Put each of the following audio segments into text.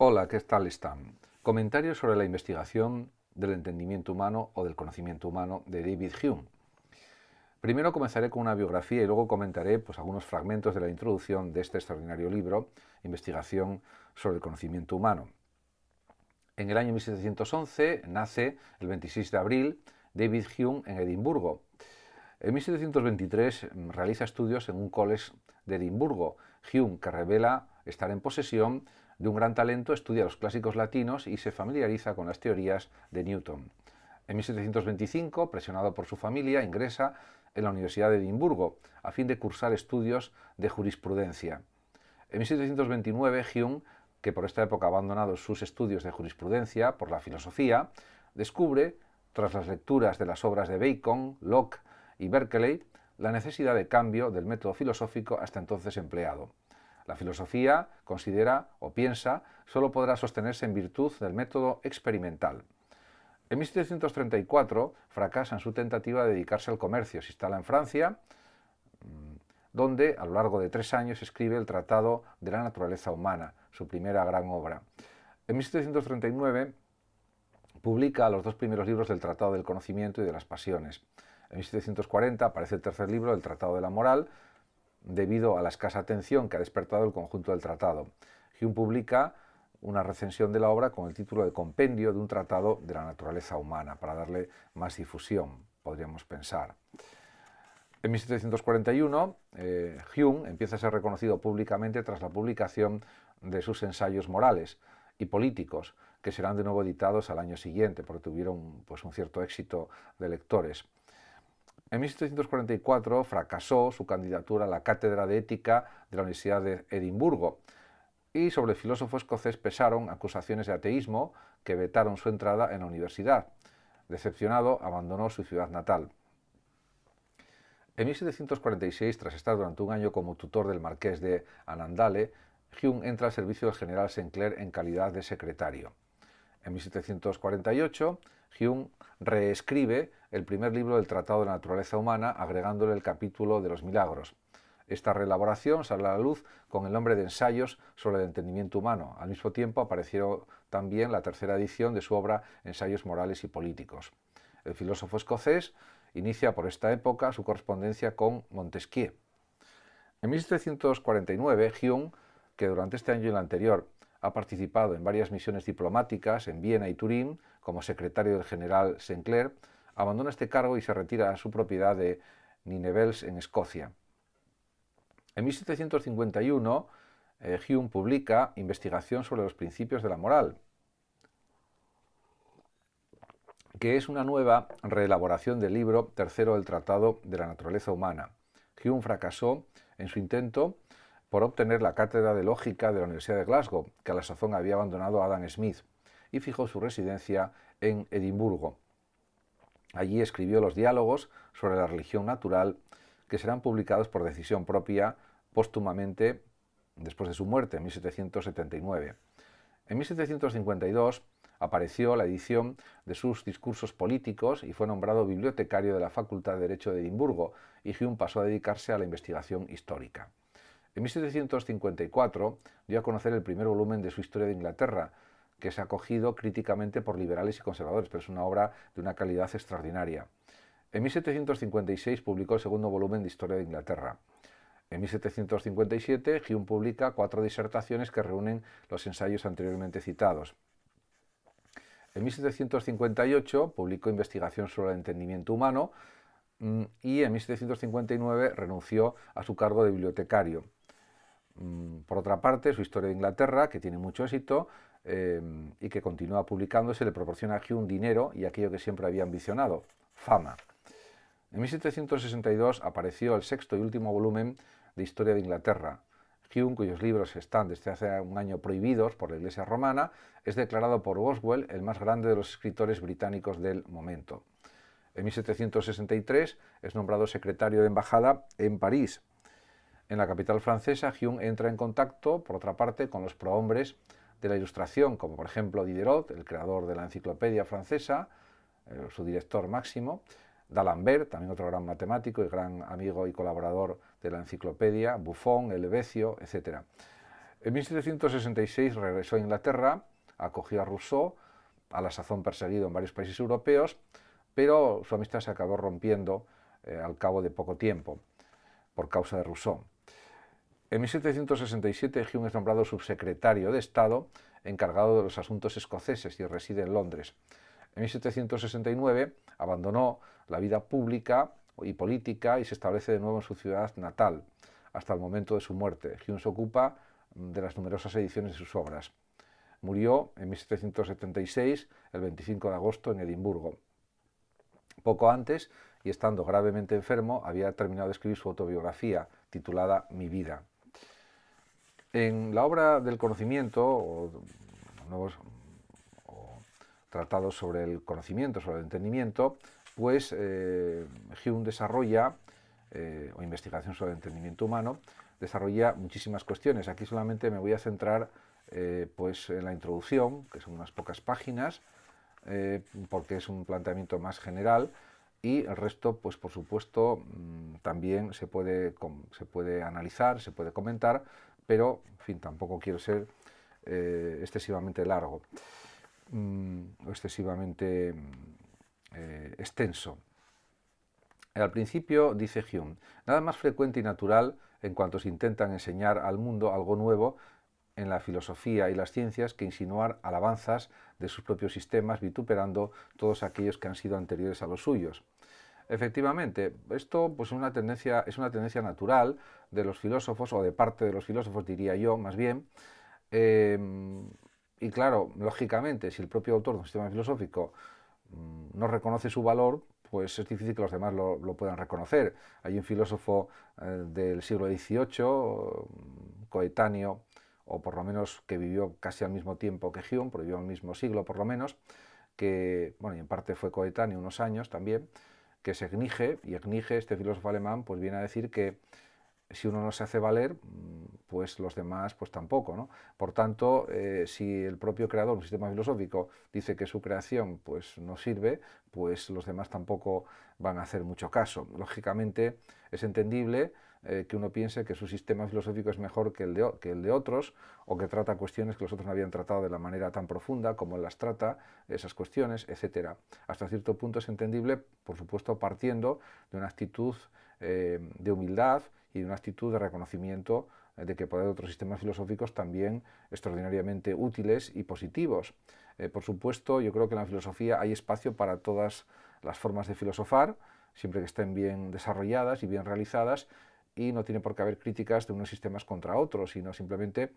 Hola, ¿qué tal están? Comentarios sobre la investigación del entendimiento humano o del conocimiento humano de David Hume. Primero comenzaré con una biografía y luego comentaré algunos fragmentos de la introducción de este extraordinario libro, Investigación sobre el conocimiento humano. En el año 1711 nace, el 26 de abril, David Hume en Edimburgo. En 1723 realiza estudios en un college de Edimburgo. Hume, que revela estar en posesión de un gran talento, estudia los clásicos latinos y se familiariza con las teorías de Newton. En 1725, presionado por su familia, ingresa en la Universidad de Edimburgo a fin de cursar estudios de jurisprudencia. En 1729, Hume, que por esta época ha abandonado sus estudios de jurisprudencia por la filosofía, descubre, tras las lecturas de las obras de Bacon, Locke y Berkeley, la necesidad de cambio del método filosófico hasta entonces empleado. La filosofía, considera o piensa, solo podrá sostenerse en virtud del método experimental. En 1734 fracasa en su tentativa de dedicarse al comercio. Se instala en Francia, donde a lo largo de 3 años escribe el Tratado de la Naturaleza Humana, su primera gran obra. En 1739 publica los 2 primeros libros del Tratado del Conocimiento y de las Pasiones. En 1740 aparece el tercer libro, el Tratado de la Moral, debido a la escasa atención que ha despertado el conjunto del tratado. Hume publica una recensión de la obra con el título de Compendio de un tratado de la naturaleza humana, para darle más difusión, podríamos pensar. En 1741, Hume empieza a ser reconocido públicamente tras la publicación de sus ensayos morales y políticos, que serán de nuevo editados al año siguiente, porque tuvieron un cierto éxito de lectores. En 1744 fracasó su candidatura a la cátedra de ética de la Universidad de Edimburgo y sobre el filósofo escocés pesaron acusaciones de ateísmo que vetaron su entrada en la universidad. Decepcionado, abandonó su ciudad natal. En 1746, tras estar durante un año como tutor del marqués de Annandale, Hume entra al servicio del general Sinclair en calidad de secretario. En 1748, Hume reescribe el primer libro del Tratado de la Naturaleza Humana, agregándole el capítulo de los milagros. Esta reelaboración sale a la luz con el nombre de Ensayos sobre el entendimiento humano. Al mismo tiempo apareció también la tercera edición de su obra Ensayos morales y políticos. El filósofo escocés inicia por esta época su correspondencia con Montesquieu. En 1749, Hume, que durante este año y el anterior ha participado en varias misiones diplomáticas en Viena y Turín como secretario del general Sinclair, abandona este cargo y se retira a su propiedad de Ninevels en Escocia. En 1751, Hume publica Investigación sobre los principios de la moral, que es una nueva reelaboración del libro tercero del Tratado de la Naturaleza Humana. Hume fracasó en su intento por obtener la cátedra de lógica de la Universidad de Glasgow, que a la sazón había abandonado Adam Smith, y fijó su residencia en Edimburgo. Allí escribió los diálogos sobre la religión natural, que serán publicados por decisión propia póstumamente después de su muerte, en 1779. En 1752 apareció la edición de sus discursos políticos y fue nombrado bibliotecario de la Facultad de Derecho de Edimburgo, y Hume pasó a dedicarse a la investigación histórica. En 1754 dio a conocer el primer volumen de su Historia de Inglaterra, que es acogido críticamente por liberales y conservadores, pero es una obra de una calidad extraordinaria. En 1756 publicó el segundo volumen de Historia de Inglaterra. En 1757 Hume publica 4 disertaciones que reúnen los ensayos anteriormente citados. En 1758 publicó Investigación sobre el entendimiento humano y en 1759 renunció a su cargo de bibliotecario. Por otra parte, su Historia de Inglaterra, que tiene mucho éxito y que continúa publicándose, le proporciona a Hume dinero y aquello que siempre había ambicionado, fama. En 1762 apareció el sexto y último volumen de Historia de Inglaterra. Hume, cuyos libros están desde hace un año prohibidos por la Iglesia romana, es declarado por Boswell el más grande de los escritores británicos del momento. En 1763 es nombrado secretario de embajada en París. En la capital francesa, Hume entra en contacto, por otra parte, con los prohombres de la Ilustración, como por ejemplo Diderot, el creador de la enciclopedia francesa, su director máximo, D'Alembert, también otro gran matemático y gran amigo y colaborador de la enciclopedia, Buffon, Helvécio, etc. En 1766 regresó a Inglaterra, acogió a Rousseau, a la sazón perseguido en varios países europeos, pero su amistad se acabó rompiendo al cabo de poco tiempo, por causa de Rousseau. En 1767 Hume es nombrado subsecretario de Estado encargado de los asuntos escoceses y reside en Londres. En 1769 abandonó la vida pública y política y se establece de nuevo en su ciudad natal, hasta el momento de su muerte. Hume se ocupa de las numerosas ediciones de sus obras. Murió en 1776, el 25 de agosto, en Edimburgo. Poco antes, y estando gravemente enfermo, había terminado de escribir su autobiografía, titulada Mi vida. En la obra del conocimiento, o tratados sobre el conocimiento, sobre el entendimiento, pues Hume desarrolla, o investigación sobre el entendimiento humano, desarrolla muchísimas cuestiones. Aquí solamente me voy a centrar pues en la introducción, que son unas pocas páginas, porque es un planteamiento más general, y el resto, pues por supuesto, también se puede analizar, se puede comentar, pero, en fin, tampoco quiero ser excesivamente largo o excesivamente extenso. Al principio, dice Hume, nada más frecuente y natural en cuanto se intentan enseñar al mundo algo nuevo en la filosofía y las ciencias que insinuar alabanzas de sus propios sistemas, vituperando todos aquellos que han sido anteriores a los suyos. Efectivamente, esto pues, es una tendencia natural de los filósofos, o de parte de los filósofos, diría yo, más bien. Y claro, lógicamente, si el propio autor de un sistema filosófico no reconoce su valor, pues es difícil que los demás lo puedan reconocer. Hay un filósofo del siglo XVIII, coetáneo, o por lo menos que vivió casi al mismo tiempo que Hume, porque vivió en el mismo siglo por lo menos, que, bueno, y en parte fue coetáneo unos años también, que es Ecnige, y Ecnige, este filósofo alemán, pues viene a decir que si uno no se hace valer, pues los demás pues tampoco, ¿no? Por tanto, si el propio creador de un sistema filosófico dice que su creación pues no sirve, pues los demás tampoco van a hacer mucho caso. Lógicamente es entendible que uno piense que su sistema filosófico es mejor que el de otros, o que trata cuestiones que los otros no habían tratado de la manera tan profunda como él las trata, esas cuestiones, etc. Hasta cierto punto es entendible, por supuesto, partiendo de una actitud de humildad y de una actitud de reconocimiento de que puede haber otros sistemas filosóficos también extraordinariamente útiles y positivos. Por supuesto, yo creo que en la filosofía hay espacio para todas las formas de filosofar, siempre que estén bien desarrolladas y bien realizadas, y no tiene por qué haber críticas de unos sistemas contra otros, sino simplemente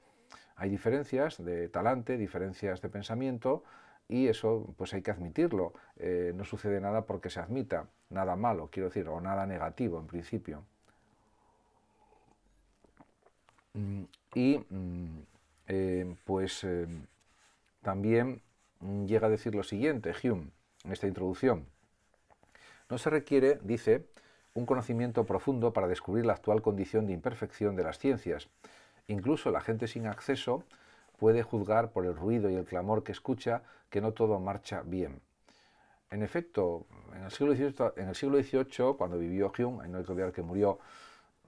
hay diferencias de talante, diferencias de pensamiento, y eso pues hay que admitirlo. No sucede nada porque se admita, nada malo, quiero decir, o nada negativo en principio. Y pues también llega a decir lo siguiente, Hume, en esta introducción. No se requiere, dice, un conocimiento profundo para descubrir la actual condición de imperfección de las ciencias. Incluso la gente sin acceso puede juzgar por el ruido y el clamor que escucha que no todo marcha bien. En efecto, en el siglo XVIII, cuando vivió Hume, no hay que olvidar que murió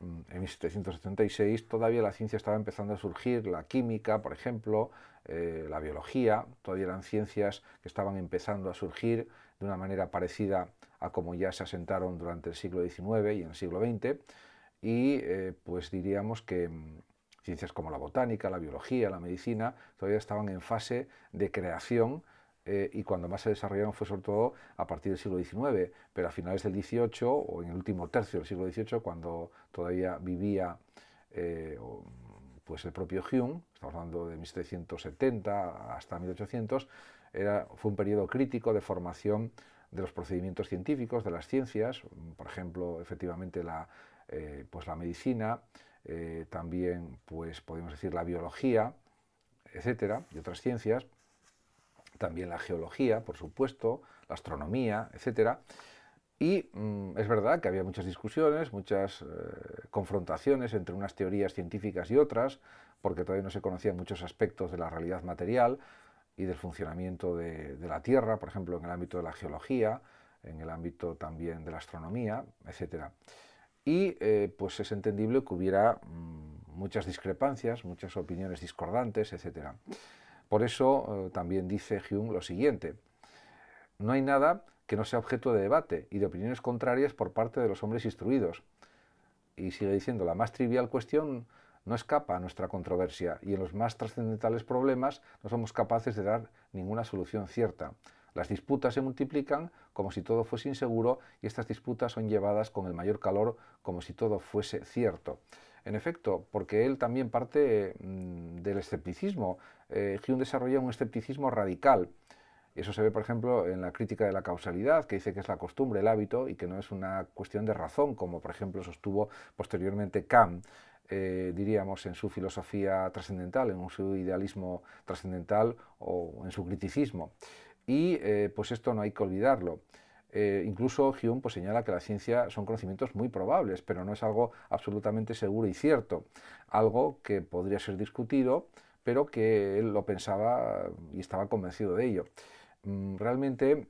en 1776, todavía la ciencia estaba empezando a surgir, la química, por ejemplo, la biología, todavía eran ciencias que estaban empezando a surgir de una manera parecida a como ya se asentaron durante el siglo XIX y en el siglo XX, y pues diríamos que ciencias como la botánica, la biología, la medicina, todavía estaban en fase de creación, y cuando más se desarrollaron fue sobre todo a partir del siglo XIX, pero a finales del XVIII o en el último tercio del siglo XVIII, cuando todavía vivía pues el propio Hume, estamos hablando de 1770 hasta 1800, fue un periodo crítico de formación de los procedimientos científicos, de las ciencias, por ejemplo, efectivamente pues la medicina, también pues podemos decir la biología, etcétera, y otras ciencias, también la geología, por supuesto, la astronomía, etcétera. Y es verdad que había muchas discusiones, muchas confrontaciones entre unas teorías científicas y otras, porque todavía no se conocían muchos aspectos de la realidad material y del funcionamiento de la Tierra, por ejemplo, en el ámbito de la geología, en el ámbito también de la astronomía, etcétera. Y pues es entendible que hubiera muchas discrepancias, muchas opiniones discordantes, etc. Por eso también dice Hume lo siguiente: no hay nada que no sea objeto de debate y de opiniones contrarias por parte de los hombres instruidos. Y sigue diciendo, la más trivial cuestión no escapa a nuestra controversia y en los más trascendentales problemas no somos capaces de dar ninguna solución cierta. Las disputas se multiplican como si todo fuese inseguro y estas disputas son llevadas con el mayor calor como si todo fuese cierto. En efecto, porque él también parte del escepticismo. Hume desarrolla un escepticismo radical. Eso se ve, por ejemplo, en la crítica de la causalidad, que dice que es la costumbre, el hábito, y que no es una cuestión de razón, como por ejemplo sostuvo posteriormente Kant, diríamos, en su filosofía trascendental, en su idealismo trascendental o en su criticismo. Y pues esto no hay que olvidarlo. Incluso Hume pues, señala que la ciencia son conocimientos muy probables, pero no es algo absolutamente seguro y cierto, algo que podría ser discutido, pero que él lo pensaba y estaba convencido de ello. Realmente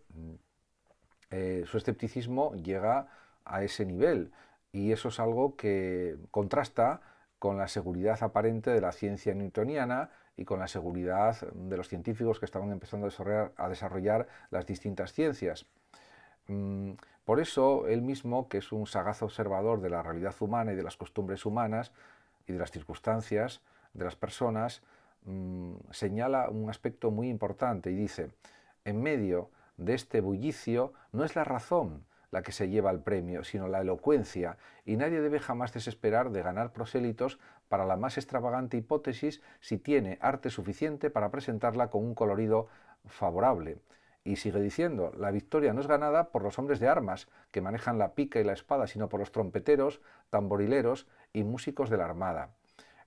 su escepticismo llega a ese nivel y eso es algo que contrasta con la seguridad aparente de la ciencia newtoniana y con la seguridad de los científicos que estaban empezando a desarrollar las distintas ciencias. Por eso él mismo, que es un sagaz observador de la realidad humana y de las costumbres humanas y de las circunstancias de las personas, señala un aspecto muy importante y dice: en medio de este bullicio no es la razón la que se lleva el premio, sino la elocuencia, y nadie debe jamás desesperar de ganar prosélitos para la más extravagante hipótesis si tiene arte suficiente para presentarla con un colorido favorable. Y sigue diciendo, la victoria no es ganada por los hombres de armas, que manejan la pica y la espada, sino por los trompeteros, tamborileros y músicos de la armada.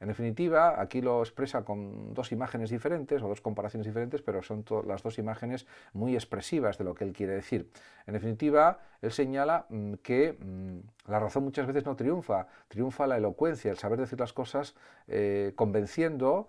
En definitiva, aquí lo expresa con dos imágenes diferentes o dos comparaciones diferentes, pero son las dos imágenes muy expresivas de lo que él quiere decir. En definitiva, él señala que la razón muchas veces no triunfa, triunfa la elocuencia, el saber decir las cosas convenciendo,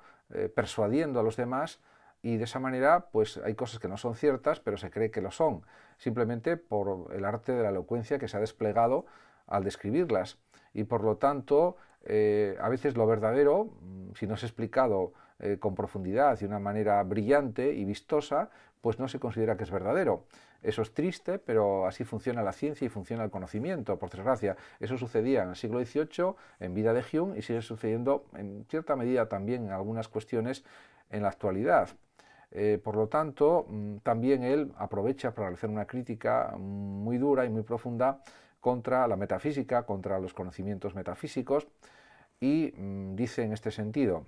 persuadiendo a los demás, y de esa manera pues hay cosas que no son ciertas, pero se cree que lo son, simplemente por el arte de la elocuencia que se ha desplegado al describirlas. Y por lo tanto, a veces lo verdadero, si no es explicado con profundidad y de una manera brillante y vistosa, pues no se considera que es verdadero. Eso es triste, pero así funciona la ciencia y funciona el conocimiento, por desgracia. Eso sucedía en el siglo XVIII, en vida de Hume, y sigue sucediendo en cierta medida también en algunas cuestiones en la actualidad. Por lo tanto, también él aprovecha para realizar una crítica muy dura y muy profunda contra la metafísica, contra los conocimientos metafísicos, y dice en este sentido: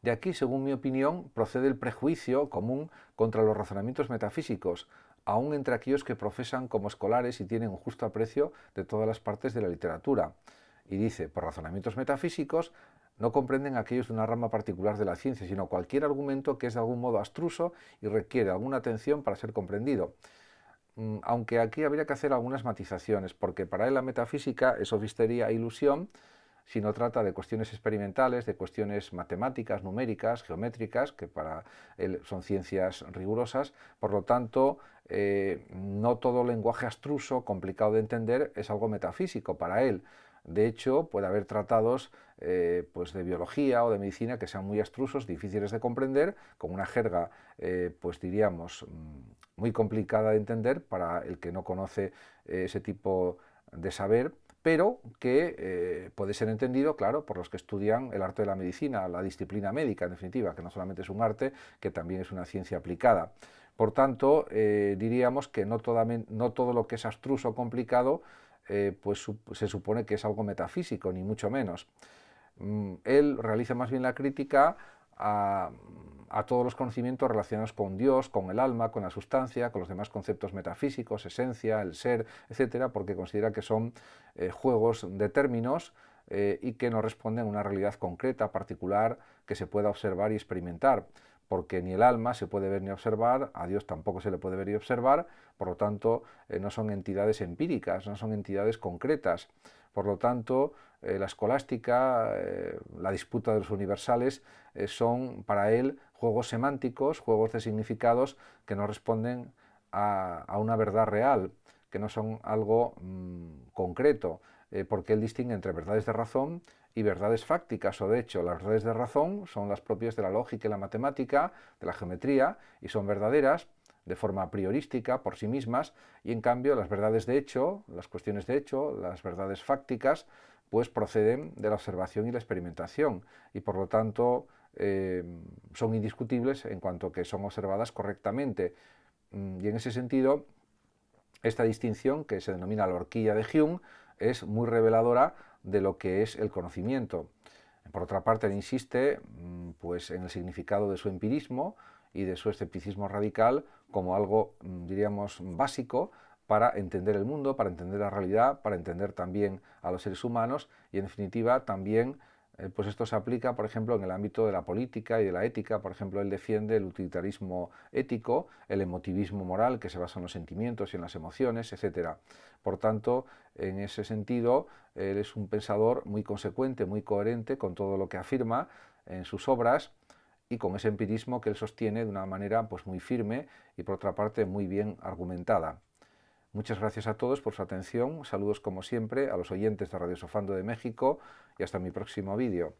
de aquí, según mi opinión, procede el prejuicio común contra los razonamientos metafísicos, aun entre aquellos que profesan como escolares y tienen un justo aprecio de todas las partes de la literatura. Y dice, por razonamientos metafísicos no comprenden aquellos de una rama particular de la ciencia, sino cualquier argumento que es de algún modo abstruso y requiere alguna atención para ser comprendido. Aunque aquí habría que hacer algunas matizaciones, porque para él la metafísica es sofistería e ilusión, si no trata de cuestiones experimentales, de cuestiones matemáticas, numéricas, geométricas, que para él son ciencias rigurosas. Por lo tanto, no todo lenguaje abstruso, complicado de entender, es algo metafísico para él. De hecho, puede haber tratados pues de biología o de medicina que sean muy abstrusos, difíciles de comprender, con una jerga, pues diríamos, muy complicada de entender para el que no conoce ese tipo de saber, pero que puede ser entendido, claro, por los que estudian el arte de la medicina, la disciplina médica, en definitiva, que no solamente es un arte, que también es una ciencia aplicada. Por tanto, diríamos que no todo lo que es abstruso o complicado pues se supone que es algo metafísico, ni mucho menos. Él realiza más bien la crítica a todos los conocimientos relacionados con Dios, con el alma, con la sustancia, con los demás conceptos metafísicos, esencia, el ser, etcétera, porque considera que son juegos de términos y que no responden a una realidad concreta, particular, que se pueda observar y experimentar, porque ni el alma se puede ver ni observar, a Dios tampoco se le puede ver y observar, por lo tanto no son entidades empíricas, no son entidades concretas. Por lo tanto, la escolástica, la disputa de los universales, son para él juegos semánticos, juegos de significados que no responden a una verdad real, que no son algo concreto, porque él distingue entre verdades de razón y verdades fácticas o de hecho. Las verdades de razón son las propias de la lógica y la matemática, de la geometría, y son verdaderas de forma priorística por sí mismas, y en cambio las verdades de hecho, las cuestiones de hecho, las verdades fácticas, pues proceden de la observación y la experimentación, y por lo tanto son indiscutibles en cuanto que son observadas correctamente. Y en ese sentido, esta distinción, que se denomina la horquilla de Hume, es muy reveladora de lo que es el conocimiento. Por otra parte, él insiste pues, en el significado de su empirismo y de su escepticismo radical como algo, diríamos, básico para entender el mundo, para entender la realidad, para entender también a los seres humanos y, en definitiva, también pues esto se aplica, por ejemplo, en el ámbito de la política y de la ética. Por ejemplo, él defiende el utilitarismo ético, el emotivismo moral, que se basa en los sentimientos y en las emociones, etc. Por tanto, en ese sentido, él es un pensador muy consecuente, muy coherente con todo lo que afirma en sus obras y con ese empirismo que él sostiene de una manera pues, muy firme y, por otra parte, muy bien argumentada. Muchas gracias a todos por su atención, saludos como siempre a los oyentes de Radio Sofando de México y hasta mi próximo vídeo.